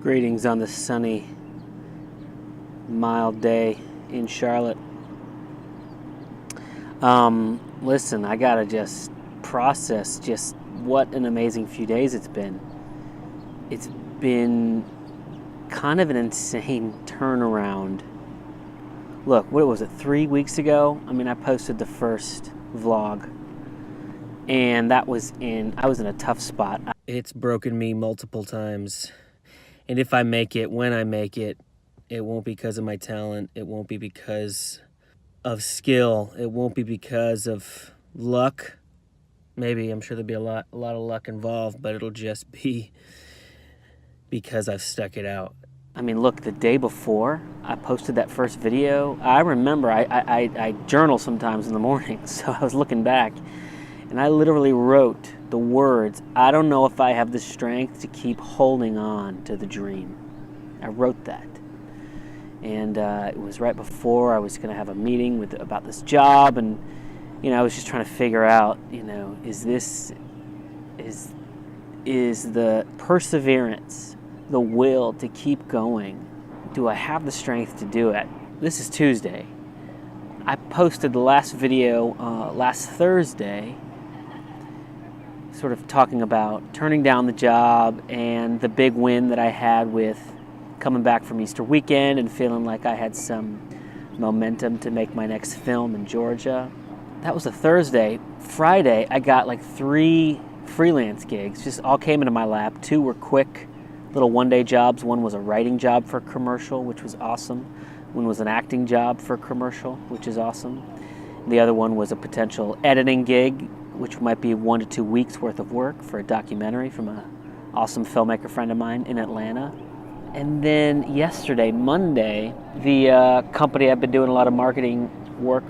Greetings on this sunny, mild day in Charlotte. Listen, I gotta just process just what an amazing few days it's been. It's been kind of an insane turnaround. Look, what was it, 3 weeks ago? I posted the first vlog, and I was in a tough spot. It's broken me multiple times. And if I make it, when I make it, it won't be because of my talent. It won't be because of skill. It won't be because of luck. Maybe, I'm sure there'll be a lot of luck involved, but it'll just be because I've stuck it out. Look, the day before I posted that first video, I remember I journal sometimes in the morning, so I was looking back, and I literally wrote the words, "I don't know if I have the strength to keep holding on to the dream." I wrote that. And it was right before I was going to have a meeting about this job, and I was just trying to figure out, is the perseverance, the will to keep going, do I have the strength to do it? This is Tuesday. I posted the last video last Thursday, sort of talking about turning down the job and the big win that I had with coming back from Easter weekend and feeling like I had some momentum to make my next film in Georgia. That was a Thursday. Friday, I got like 3 freelance gigs, just all came into my lap. 2 were quick little one-day jobs. One was a writing job for a commercial, which was awesome. One was an acting job for a commercial, which is awesome. The other one was a potential editing gig, which might be 1 to 2 weeks worth of work for a documentary from an awesome filmmaker friend of mine in Atlanta. And then yesterday, Monday, the company I've been doing a lot of marketing work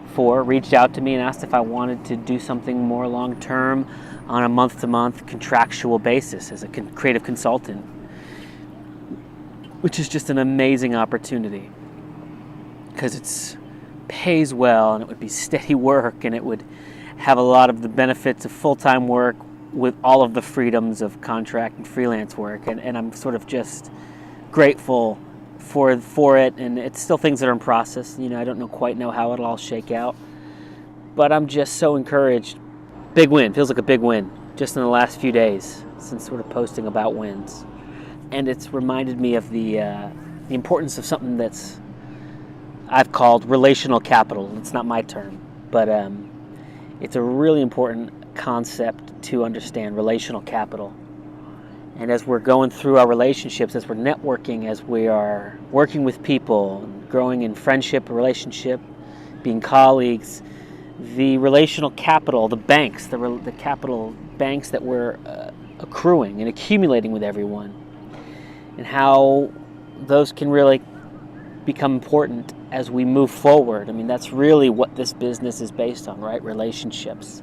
for reached out to me and asked if I wanted to do something more long-term on a month-to-month contractual basis as a creative consultant, which is just an amazing opportunity because it pays well, and it would be steady work, and it would have a lot of the benefits of full-time work with all of the freedoms of contract and freelance work, and I'm sort of just grateful for it, and it's still things that are in process. I don't quite know how it'll all shake out, but I'm just so encouraged. Big win, feels like a big win just in the last few days since sort of posting about wins, and it's reminded me of the importance of something that's I've called relational capital. It's not my term, but it's a really important concept to understand, relational capital. And as we're going through our relationships, as we're networking, as we are working with people, growing in friendship, relationship, being colleagues, the relational capital, the banks, the capital banks that we're accruing and accumulating with everyone, and how those can really become important as we move forward. That's really what this business is based on, right? Relationships.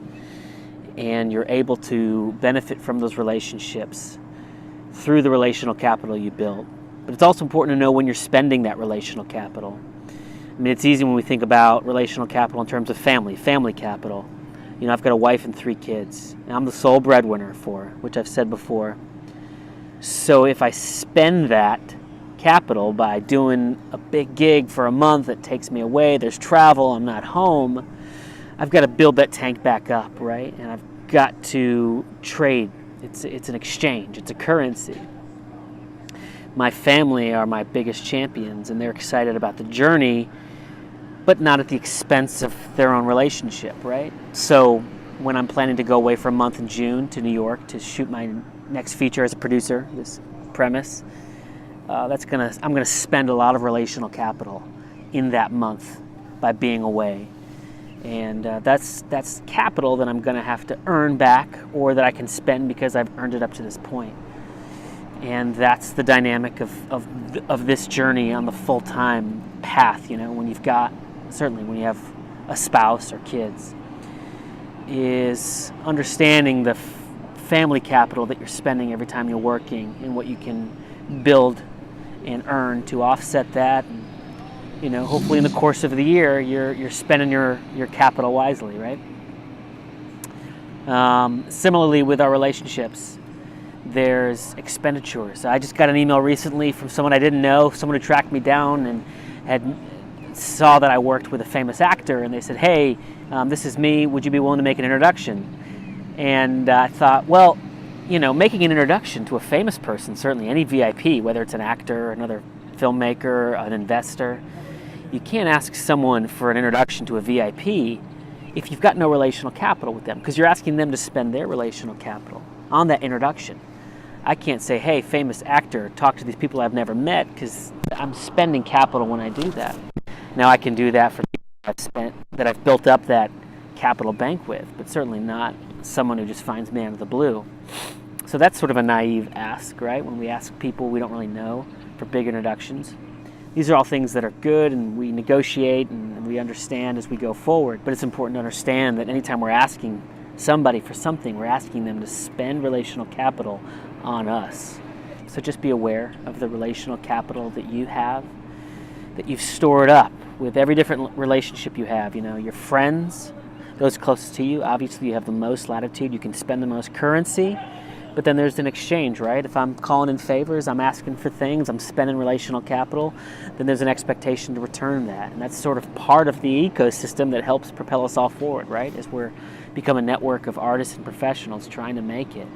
And you're able to benefit from those relationships through the relational capital you build. But it's also important to know when you're spending that relational capital. It's easy when we think about relational capital in terms of family capital. I've got a wife and 3 kids, and I'm the sole breadwinner which I've said before. So if I spend that capital by doing a big gig for a month that takes me away, there's travel, I'm not home, I've got to build that tank back up, right? And I've got to trade. It's an exchange. It's a currency. My family are my biggest champions, and they're excited about the journey, but not at the expense of their own relationship, right? So when I'm planning to go away for a month in June to New York to shoot my next feature as a producer, this premise, I'm going to spend a lot of relational capital in that month by being away. And that's capital that I'm going to have to earn back, or that I can spend because I've earned it up to this point. And that's the dynamic of this journey on the full-time path. When when you have a spouse or kids, is understanding the family capital that you're spending every time you're working, and what you can build and earn to offset that. And, hopefully in the course of the year, you're spending your capital wisely, right? Similarly with our relationships, There's expenditures. I just got an email recently from someone I didn't know, someone who tracked me down and saw that I worked with a famous actor, and they said, hey, this is me, would you be willing to make an introduction? And I thought, well, making an introduction to a famous person, certainly any VIP, whether it's an actor, another filmmaker, an investor, you can't ask someone for an introduction to a VIP if you've got no relational capital with them, because you're asking them to spend their relational capital on that introduction. I can't say, hey, famous actor, talk to these people I've never met, because I'm spending capital when I do that. Now I can do that for people that I've built up that capital bank with, but certainly not someone who just finds me out of the blue. So that's sort of a naive ask, right? When we ask people we don't really know for big introductions. These are all things that are good, and we negotiate and we understand as we go forward. But it's important to understand that anytime we're asking somebody for something, we're asking them to spend relational capital on us. So just be aware of the relational capital that you have, that you've stored up with every different relationship you have. Your friends, those closest to you, obviously you have the most latitude, you can spend the most currency. But then there's an exchange, right? If I'm calling in favors, I'm asking for things, I'm spending relational capital, then there's an expectation to return that. And that's sort of part of the ecosystem that helps propel us all forward, right? As we're become a network of artists and professionals trying to make it.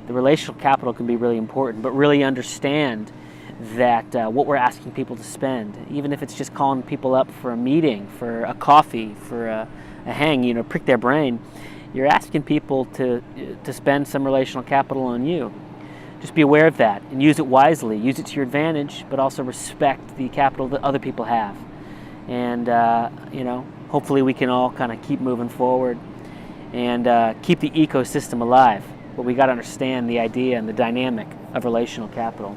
The relational capital can be really important, but really understand that what we're asking people to spend, even if it's just calling people up for a meeting, for a coffee, for a hang, prick their brain, you're asking people to spend some relational capital on you. Just be aware of that and use it wisely. Use it to your advantage, but also respect the capital that other people have. And, hopefully we can all kind of keep moving forward and keep the ecosystem alive. But we got to understand the idea and the dynamic of relational capital.